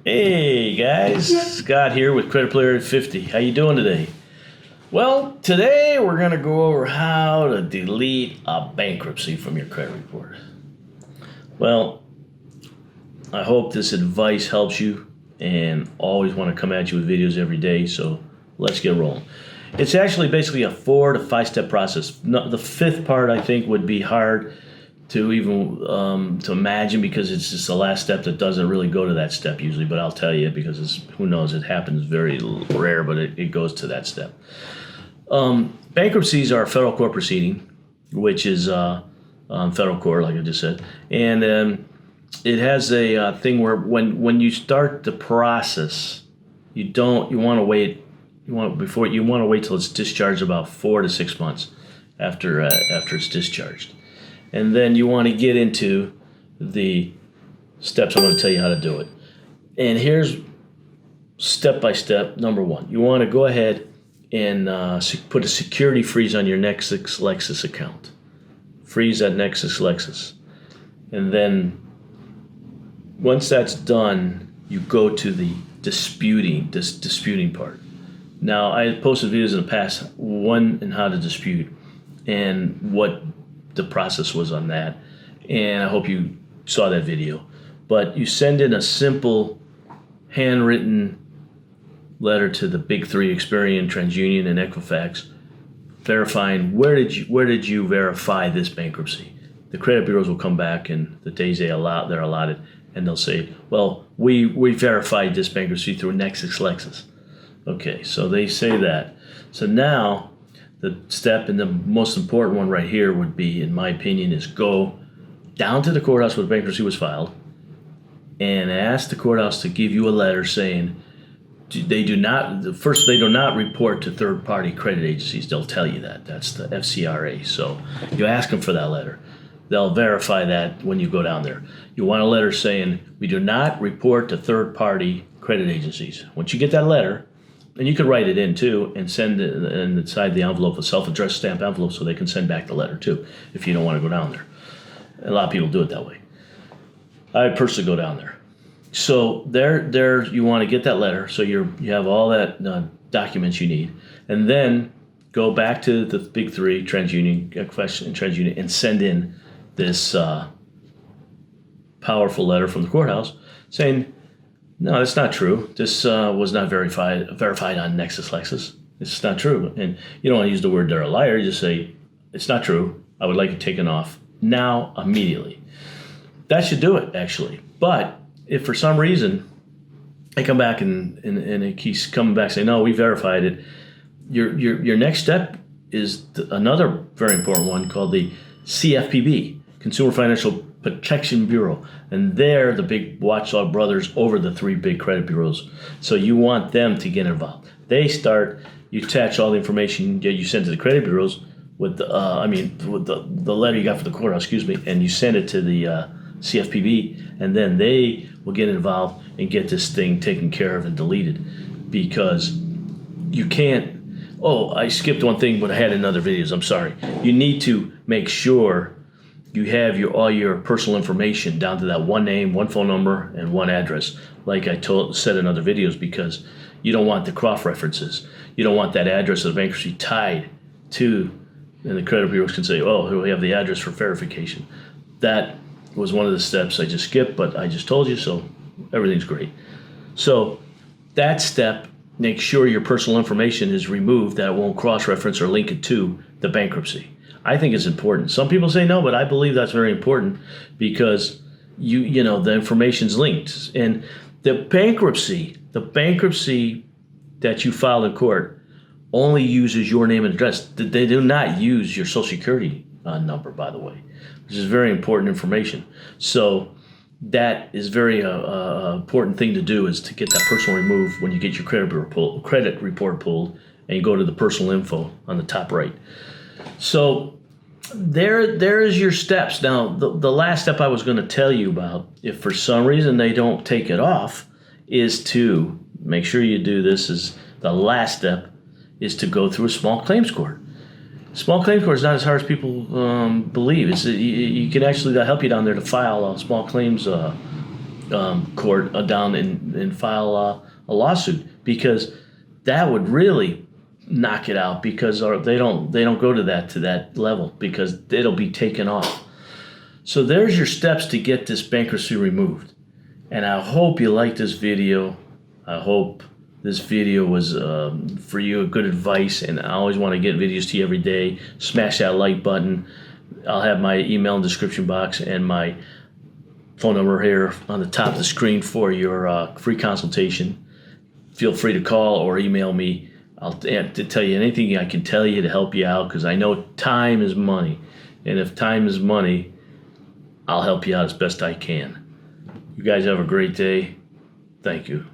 Hey guys, Scott here with Credit Player at 50. How you doing today? Well, today we're going to go over how to delete a bankruptcy from your credit report. Well, I hope this advice helps you and always want to come at you with videos every day, so let's get rolling. It's actually basically a 4 to 5 step process. No, the fifth part I think would be hard to even to imagine because it's just the last step that doesn't really go to that step usually, but I'll tell you because who knows, it happens very rare, but it goes to that step. Bankruptcies are a federal court proceeding, which is federal court, like I just said, and it has a thing where when you start the process, you want to wait till it's discharged about 4 to 6 months after it's discharged. And then you want to get into the steps. I'm going to tell you how to do it. And here's step by step. Number one, you want to go ahead and put a security freeze on your Nexus Lexus account. Freeze that Nexus Lexus. And then once that's done, you go to the disputing part. Now, I posted videos in the past, one on how to dispute and what the process was on that, and I hope you saw that video. But you send in a simple handwritten letter to the big three: Experian, TransUnion, and Equifax, verifying where did you verify this bankruptcy. The credit bureaus will come back and the days they're allotted, and they'll say, well, we verified this bankruptcy through Nexus Lexus. Okay, so they say that. So now the step, and the most important one right here would be, in my opinion, is go down to the courthouse where the bankruptcy was filed and ask the courthouse to give you a letter saying they do not report to third-party credit agencies. They'll tell you that. That's the FCRA. So you ask them for that letter. They'll verify that when you go down there. You want a letter saying, we do not report to third-party credit agencies. Once you get that letter, and you can write it in too and send it inside the envelope, a self-addressed stamp envelope, so they can send back the letter too if you don't want to go down there. A lot of people do it that way. I personally go down there. So there you want to get that letter, so you have all that documents you need, and then go back to the big three, TransUnion, Equifax, and TransUnion, and send in this powerful letter from the courthouse saying, no, that's not true. This was not verified on Nexus Lexus. It's not true. And you don't want to use the word they're a liar. You just say, it's not true. I would like it taken off now, immediately. That should do it, actually. But if for some reason they come back and it keeps coming back saying, no, we verified it, your next step is another very important one called the CFPB, Consumer Financial Protection Bureau, and they're the big watchdog brothers over the three big credit bureaus. So you want them to get involved. You attach all the information that you send to the credit bureaus with the letter you got from the courthouse, and you send it to the CFPB, and then they will get involved and get this thing taken care of and deleted, because you can't. Oh, I skipped one thing, but I had in other videos. I'm sorry. You need to make sure you have all your personal information down to that one name, one phone number, and one address, like I said in other videos, because you don't want the cross-references. You don't want that address of the bankruptcy tied to, and the credit bureaus can say, oh, here we have the address for verification. That was one of the steps I just skipped, but I just told you, so everything's great. So that step, make sure your personal information is removed, that it won't cross-reference or link it to the bankruptcy. I think it's important. Some people say no, but I believe that's very important, because the information's linked. And the bankruptcy that you filed in court only uses your name and address. They do not use your Social Security number, by the way, which is very important information. So that is very important thing to do, is to get that personal removed when you get your credit report pulled, and you go to the personal info on the top right. So there is your steps. Now, the last step I was going to tell you about, if for some reason they don't take it off, is to make sure you do this. Is the last step is to go through a small claims court. Small claims court is not as hard as people believe. You can actually help you down there to file a small claims court down and file a lawsuit, because that would really knock it out, because they don't go to that level, because it'll be taken off. So there's your steps to get this bankruptcy removed. And I hope you like this video. I hope this video was for you a good advice, and I always want to get videos to you every day. Smash that like button. I'll have my email in the description box and my phone number here on the top of the screen for your free consultation. Feel free to call or email me. I'll tell you anything I can tell you to help you out, because I know time is money. And if time is money, I'll help you out as best I can. You guys have a great day. Thank you.